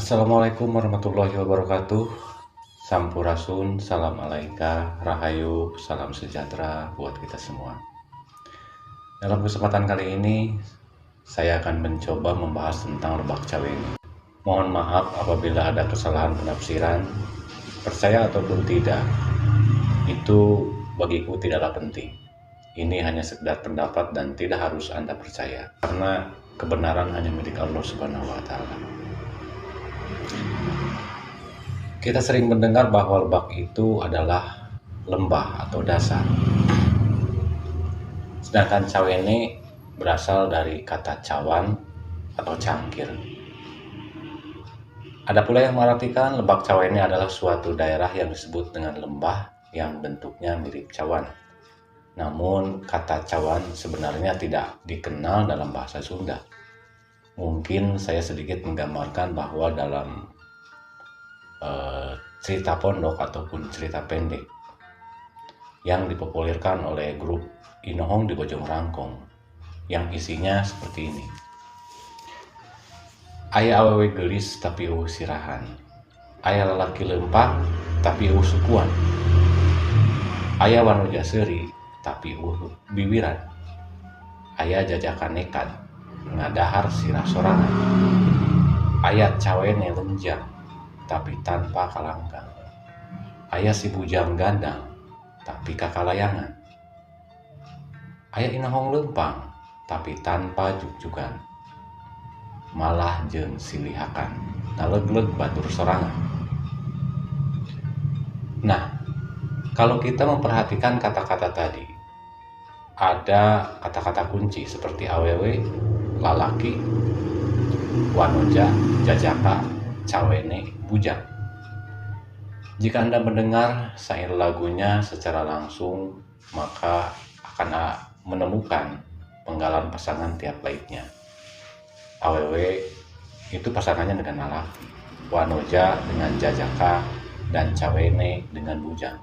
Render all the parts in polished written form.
Assalamualaikum warahmatullahi wabarakatuh. Sampurasun, salam alaika, rahayu, salam sejahtera buat kita semua. Dalam kesempatan kali ini, saya akan mencoba membahas tentang lebak Caweni. Mohon maaf apabila ada kesalahan penafsiran, percaya ataupun tidak, itu bagiku tidaklah penting. Ini hanya sekedar pendapat dan tidak harus Anda percaya, karena kebenaran hanya milik Allah Subhanahu wa Ta'ala. Kita sering mendengar bahwa lebak itu adalah lembah atau dasar. Sedangkan Caweni berasal dari kata cawan atau cangkir. Ada pula yang mengartikan lebak Caweni adalah suatu daerah yang disebut dengan lembah yang bentuknya mirip cawan. Namun kata cawan sebenarnya tidak dikenal dalam bahasa Sunda. Mungkin saya sedikit menggambarkan bahwa dalam cerita pondok ataupun cerita pendek yang dipopulerkan oleh grup Inohong di Bojong Rangkong yang isinya seperti ini. Aya awewe gelis tapi eueuh sirahan. Aya lalaki lempak tapi eueuh sukuan. Aya wanoja seuri tapi eueuh biwiran. Aya jajakan nekat ngadahar sirah sorangan. Aya Caweni lenjang tapi tanpa kalangkang. Aya si bujang gandang tapi kakalayangan. Aya Inohong lempang tapi tanpa jugjugan. Malah jeung silihakan ngalegleg batur sorangan. Nah, kalau kita memperhatikan kata-kata tadi, ada kata-kata kunci seperti awewe, lalaki, wanoja, jajaka, Caweni, bujang. Jika Anda mendengar syair lagunya secara langsung, maka akan menemukan penggalan pasangan tiap baitnya. Awewe itu pasangannya dengan lalaki, wanoja dengan jajaka, dan Caweni dengan bujang.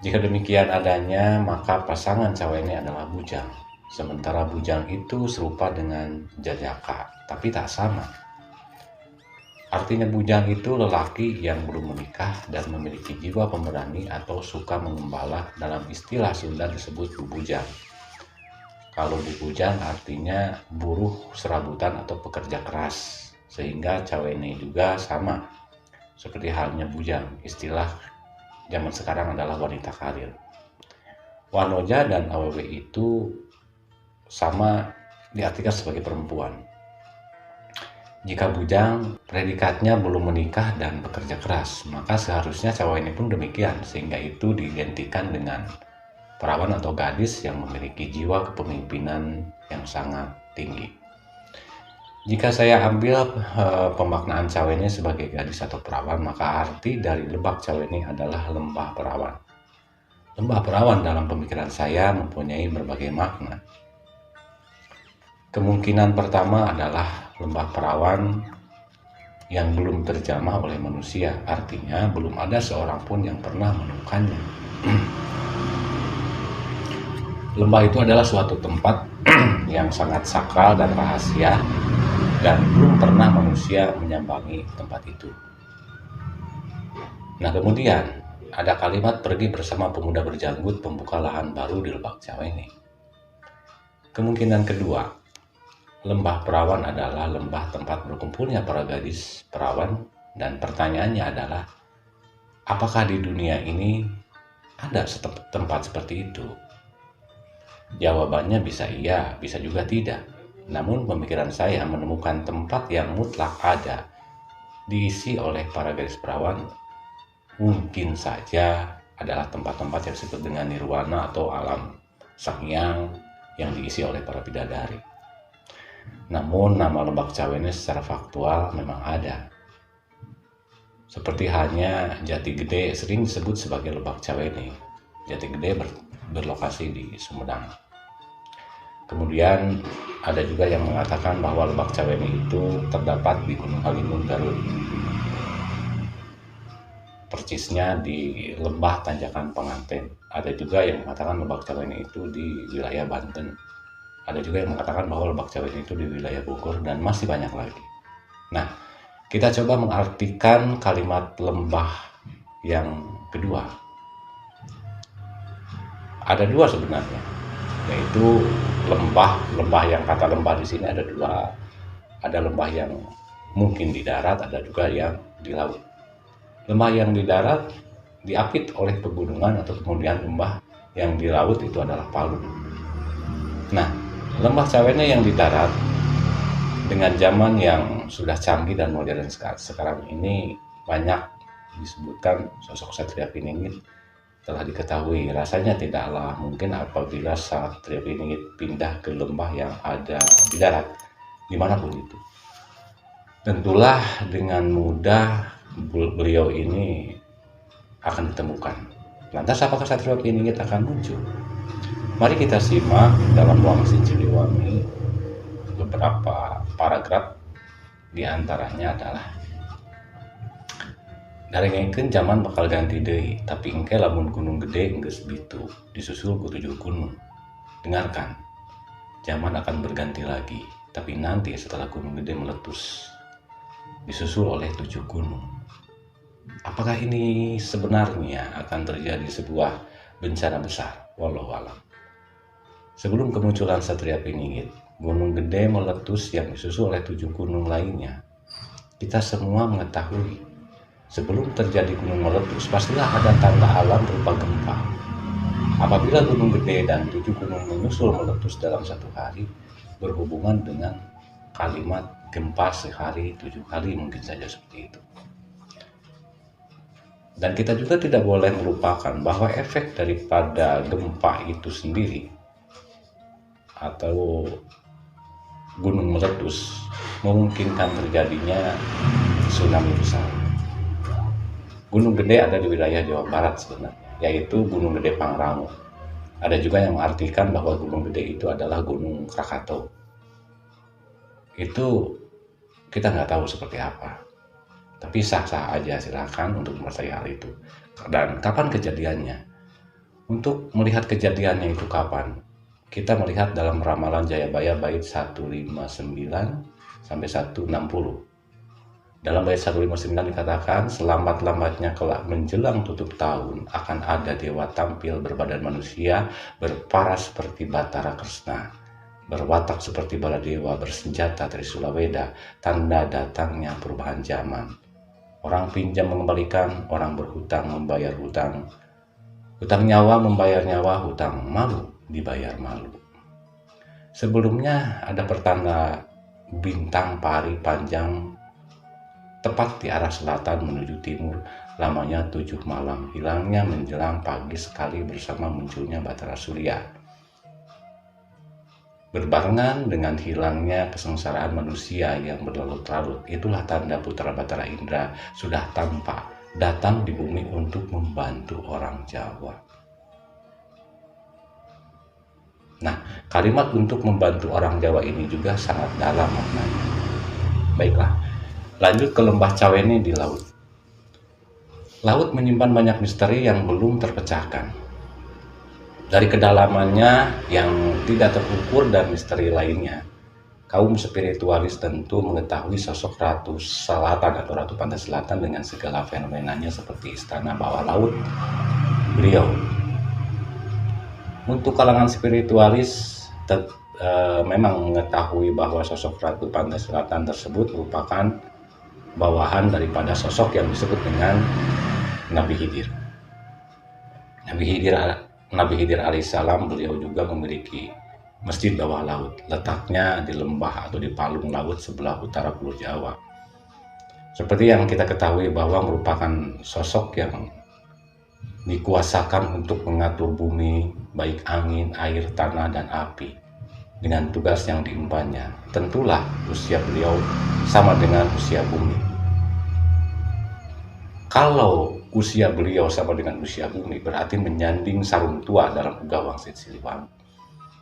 Jika demikian adanya, maka pasangan Caweni adalah bujang. Sementara bujang itu serupa dengan jajaka, tapi tak sama. Artinya bujang itu lelaki yang belum menikah dan memiliki jiwa pemberani atau suka mengembala. Dalam istilah Sunda disebut bubujang. Kalau bubujang artinya buruh serabutan atau pekerja keras. Sehingga Caweni juga sama. Seperti halnya bujang, istilah zaman sekarang adalah wanita karir. Wanoja dan awewe itu sama diartikan sebagai perempuan. Jika bujang, predikatnya belum menikah dan bekerja keras, maka seharusnya Caweni pun demikian, sehingga itu diidentikan dengan perawan atau gadis yang memiliki jiwa kepemimpinan yang sangat tinggi. Jika saya ambil pemaknaan Caweni sebagai gadis atau perawan, maka arti dari lebak Caweni adalah lembah perawan. Lembah perawan dalam pemikiran saya mempunyai berbagai makna. Kemungkinan pertama adalah lembah perawan yang belum terjamah oleh manusia, artinya belum ada seorang pun yang pernah menemukannya. Lembah itu adalah suatu tempat yang sangat sakral dan rahasia, dan belum pernah manusia menyambangi tempat itu. Nah, kemudian ada kalimat pergi bersama pemuda berjanggut pembuka lahan baru di lebak Caweni. Kemungkinan kedua, lembah perawan adalah lembah tempat berkumpulnya para gadis perawan, dan pertanyaannya adalah, apakah di dunia ini ada tempat seperti itu? Jawabannya bisa iya, bisa juga tidak. Namun pemikiran saya menemukan tempat yang mutlak ada, diisi oleh para gadis perawan, mungkin saja adalah tempat-tempat yang disebut dengan nirwana atau alam sang hyang yang diisi oleh para bidadari. Namun nama lebak Caweni secara faktual memang ada. Seperti halnya Jati Gede sering disebut sebagai lebak Caweni. Jati Gede berlokasi di Sumedang. Kemudian ada juga yang mengatakan bahwa lebak Caweni itu terdapat di Gunung Halimun, Garut. Persisnya di lembah Tanjakan Penganten. Ada juga yang mengatakan lebak Caweni itu di wilayah Banten. Ada juga yang mengatakan bahwa lebak Caweni itu di wilayah Bogor, dan masih banyak lagi. Nah, kita coba mengartikan kalimat lembah yang kedua. Ada dua sebenarnya, yaitu lembah yang kata lembah di sini ada dua. Ada lembah yang mungkin di darat, ada juga yang di laut. Lembah yang di darat diapit oleh pegunungan, atau kemudian lembah yang di laut itu adalah palung. Nah, lembah Cawene yang di darat dengan zaman yang sudah canggih dan modern sekarang ini banyak disebutkan sosok Satria Piningit telah diketahui. Rasanya tidaklah mungkin apabila Satria Piningit pindah ke lembah yang ada di darat, dimanapun itu. Tentulah dengan mudah beliau ini akan ditemukan. Lantas apakah Satria Piningit akan muncul? Mari kita simak dalam Wangsit Siliwangi beberapa paragraf. Di antaranya adalah: Darengengkeun zaman bakal ganti deui, tapi engke lamun gunung gede geus bitu, disusul ku 7 gunung. Dengarkan, zaman akan berganti lagi, tapi nanti setelah gunung gede meletus, disusul oleh 7 gunung. Apakah ini sebenarnya akan terjadi sebuah bencana besar? Wallahu a'lam. Sebelum kemunculan Satria Piningit, gunung gede meletus yang disusul oleh 7 gunung lainnya. Kita semua mengetahui, sebelum terjadi gunung meletus, pastilah ada tanda alam berupa gempa. Apabila gunung gede dan 7 gunung menyusul meletus dalam satu hari, berhubungan dengan kalimat gempa sehari 7 kali, mungkin saja seperti itu. Dan kita juga tidak boleh melupakan bahwa efek daripada gempa itu sendiri atau gunung meletus memungkinkan terjadinya tsunami besar. Gunung gede ada di wilayah Jawa Barat sebenarnya, yaitu Gunung Gede Pangrango. Ada juga yang mengartikan bahwa Gunung Gede itu adalah Gunung Krakatau. Itu kita nggak tahu seperti apa, tapi sah-sah aja, silakan untuk mempercayai hal itu. Dan kapan kejadiannya? Untuk melihat kejadiannya itu kapan? Kita melihat dalam ramalan Jayabaya bait 159 sampai 160. Dalam bait 159 dikatakan, selambat-lambatnya kelak menjelang tutup tahun akan ada dewa tampil berbadan manusia, berparas seperti Batara Kresna, berwatak seperti baladewa, bersenjata Trisula Weda, tanda datangnya perubahan zaman. Orang pinjam mengembalikan, orang berhutang membayar hutang, hutang nyawa membayar nyawa, hutang malu dibayar malu. Sebelumnya ada pertanda bintang pari panjang tepat di arah selatan menuju timur, lamanya 7 malam, hilangnya menjelang pagi sekali bersama munculnya Batara Surya. Berbarengan dengan hilangnya kesengsaraan manusia yang berlarut-larut, itulah tanda putra Batara Indra sudah tampak datang di bumi untuk membantu orang Jawa. Nah, kalimat untuk membantu orang Jawa ini juga sangat dalam maknanya. Baiklah, lanjut ke lembah Cawene di laut. Laut menyimpan banyak misteri yang belum terpecahkan. Dari kedalamannya yang tidak terukur dan misteri lainnya, kaum spiritualis tentu mengetahui sosok Ratu Selatan atau Ratu Pantai Selatan dengan segala fenomenanya seperti istana bawah laut beliau. Untuk kalangan spiritualis memang mengetahui bahwa sosok Ratu Pantai Selatan tersebut merupakan bawahan daripada sosok yang disebut dengan Nabi Khidir. Nabi Khidir alaihissalam, beliau juga memiliki masjid bawah laut, letaknya di lembah atau di palung laut sebelah utara Pulau Jawa. Seperti yang kita ketahui bahwa merupakan sosok yang dikuasakan untuk mengatur bumi, baik angin, air, tanah, dan api, dengan tugas yang diembannya. Tentulah usia beliau sama dengan usia bumi. Kalau usia beliau sama dengan usia bumi, berarti menyanding sarung tua dalam Uga Wangsit Siliwangi.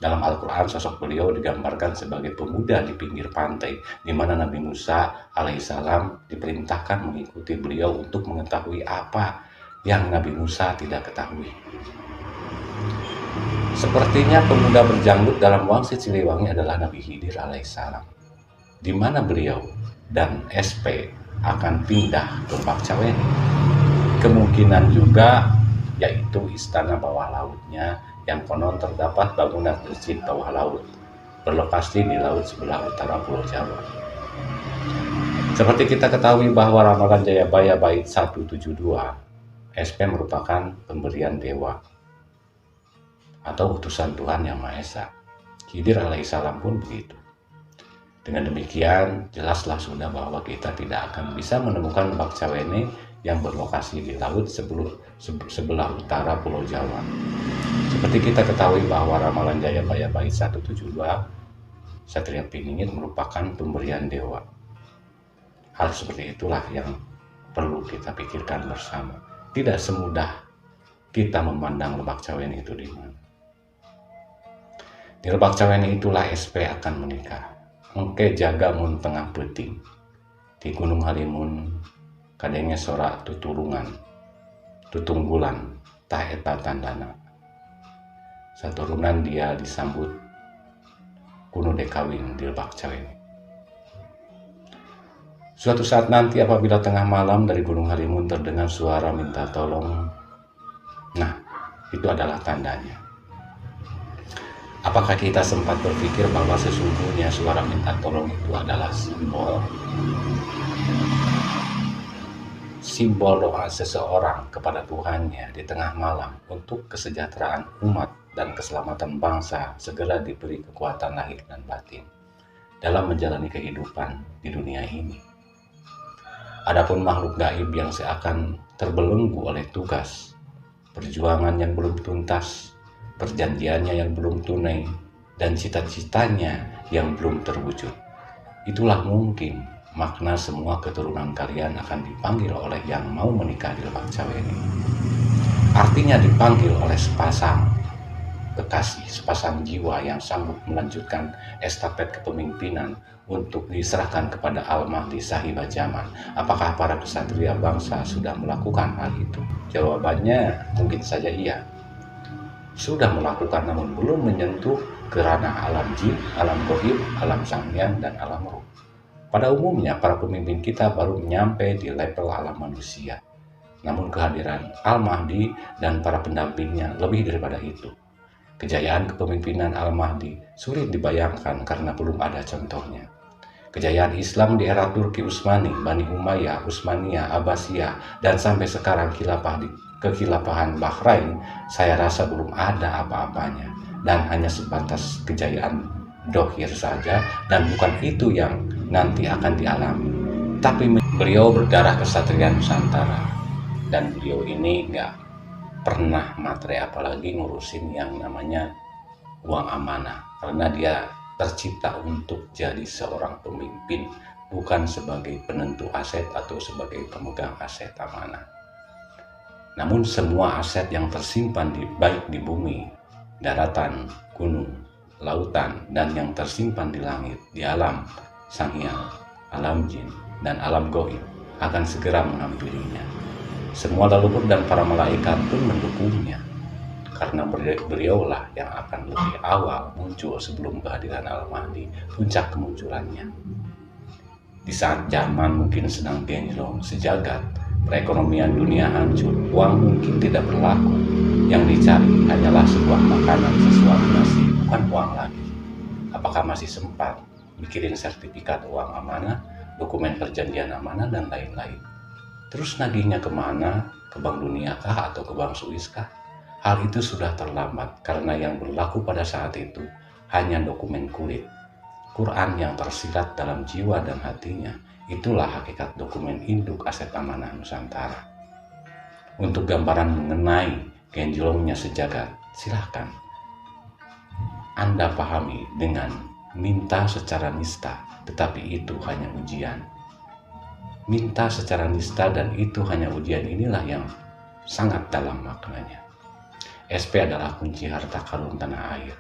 Dalam Al-Quran, sosok beliau digambarkan sebagai pemuda di pinggir pantai, di mana Nabi Musa alaihissalam diperintahkan mengikuti beliau untuk mengetahui apa yang Nabi Musa tidak ketahui. Sepertinya pemuda berjanggut dalam Wangsit Siliwangi adalah Nabi Khidir alaihissalam. Di mana beliau? dan SP akan pindah ke Bakcawene. Kemungkinan juga yaitu istana bawah lautnya yang konon terdapat bangunan masjid bawah laut berlokasi di laut sebelah utara Pulau Jawa. Seperti kita ketahui bahwa ramalan Jayabaya bait 172, SP merupakan pemberian dewa atau utusan Tuhan Yang Maha Esa. Khidir alaihissalam pun begitu. Dengan demikian, jelaslah sudah bahwa kita tidak akan bisa menemukan Bakcawene yang berlokasi di laut sebelah utara Pulau Jawa. Seperti kita ketahui bahwa ramalan Jayabaya bait 172, Satria Piningit merupakan pemberian dewa. Hal seperti itulah yang perlu kita pikirkan bersama. Tidak semudah kita memandang Bakcawene itu di mana. Di Bakcawene itulah SP akan menikah. Engke jaga mun tengah peting. Di Gunung Halimun kadenge sorak tuturungan, tutunggulan, tah eta tandana. Saturunan dia disambut kuno dekawin di Bakcawene. Suatu saat nanti apabila tengah malam dari Gunung Halimun terdengar suara minta tolong, nah itu adalah tandanya. Apakah kita sempat berpikir bahwa sesungguhnya suara minta tolong itu adalah simbol doa seseorang kepada Tuhannya di tengah malam untuk kesejahteraan umat dan keselamatan bangsa segera diberi kekuatan lahir dan batin dalam menjalani kehidupan di dunia ini. Adapun makhluk gaib yang seakan terbelenggu oleh tugas, perjuangan yang belum tuntas, perjanjiannya yang belum tunai, dan cita-citanya yang belum terwujud. Itulah mungkin makna semua keturunan kalian akan dipanggil oleh yang mau menikah di Bakcawene. Artinya dipanggil oleh sepasang kekasih, sepasang jiwa yang sanggup melanjutkan estafet kepemimpinan untuk diserahkan kepada Al-Mahdi Sahibah Zaman. Apakah para kesatria bangsa sudah melakukan hal itu? Jawabannya mungkin saja iya. Sudah melakukan namun belum menyentuh ke ranah alam jin, alam goib, alam sanghyang, dan alam ruh. Pada umumnya para pemimpin kita baru menyampai di level alam manusia. Namun kehadiran Al-Mahdi dan para pendampingnya lebih daripada itu. Kejayaan kepemimpinan Al-Mahdi sulit dibayangkan karena belum ada contohnya. Kejayaan Islam di era Turki Utsmani, Bani Umayyah, Utsmaniyah, Abbasiyah, dan sampai sekarang kekhilafahan Bahrain, saya rasa belum ada apa-apanya dan hanya sebatas kejayaan dohir saja, dan bukan itu yang nanti akan dialami. Tapi beliau berdarah kesatria Nusantara, dan beliau ini nggak pernah matre apalagi ngurusin yang namanya uang amanah, karena dia tercipta untuk jadi seorang pemimpin, bukan sebagai penentu aset atau sebagai pemegang aset amanah. Namun semua aset yang tersimpan baik di bumi, daratan, gunung, lautan, dan yang tersimpan di langit, di alam sanghyang, alam jin, dan alam goib akan segera menghampirinya. Semua leluhur dan para malaikat pun mendukungnya, karena beliaulah yang akan lebih awal muncul sebelum kehadiran Al-Mahdi, puncak kemunculannya. Di saat zaman mungkin sedang genjlong sejagat, perekonomian dunia hancur, uang mungkin tidak berlaku, yang dicari hanyalah sebuah makanan, sesuatu nasi, bukan uang lagi. Apakah masih sempat mikirin sertifikat uang amanah, dokumen perjanjian amanah, dan lain-lain? Terus nagihnya kemana? Ke Bank Dunia kah atau ke Bank Swiss kah? Hal itu sudah terlambat karena yang berlaku pada saat itu hanya dokumen kulit. Quran yang tersirat dalam jiwa dan hatinya, itulah hakikat dokumen induk aset amanah Nusantara. Untuk gambaran mengenai genjlongnya sejagat, silahkan Anda pahami dengan minta secara nista, tetapi itu hanya ujian. Minta secara nista dan itu hanya ujian, inilah yang sangat dalam maknanya. SP adalah kunci harta karun tanah air.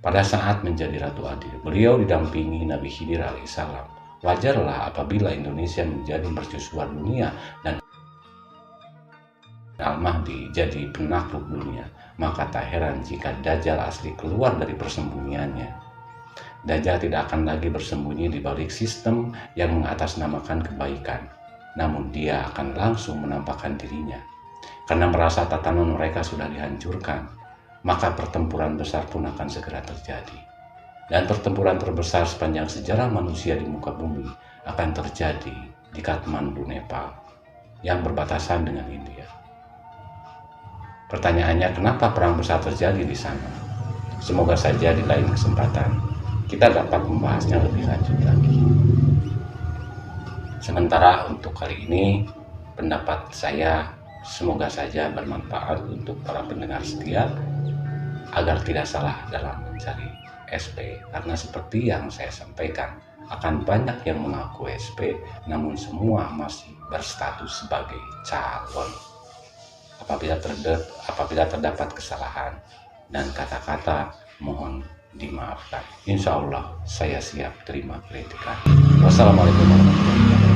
Pada saat menjadi Ratu Adil, beliau didampingi Nabi Khidir alaihissalam. Wajarlah apabila Indonesia menjadi mercusuar dunia dan Al-Mahdi jadi penakluk dunia, maka tak heran jika Dajjal asli keluar dari persembunyiannya. Dajjal tidak akan lagi bersembunyi di balik sistem yang mengatasnamakan kebaikan, namun dia akan langsung menampakkan dirinya. Karena merasa tatanan mereka sudah dihancurkan, maka pertempuran besar pun akan segera terjadi. Dan pertempuran terbesar sepanjang sejarah manusia di muka bumi akan terjadi di Kathmandu, Nepal, yang berbatasan dengan India. Pertanyaannya, kenapa perang besar terjadi di sana? Semoga saja di lain kesempatan kita dapat membahasnya lebih lanjut lagi. Sementara untuk kali ini, pendapat saya semoga saja bermanfaat untuk para pendengar setia agar tidak salah dalam mencari SP. Karena seperti yang saya sampaikan, akan banyak yang mengaku SP, namun semua masih berstatus sebagai calon. Apabila terdapat kesalahan dan kata-kata, mohon dimaafkan. Insya Allah saya siap terima kritikan. Wassalamualaikum warahmatullahi wabarakatuh.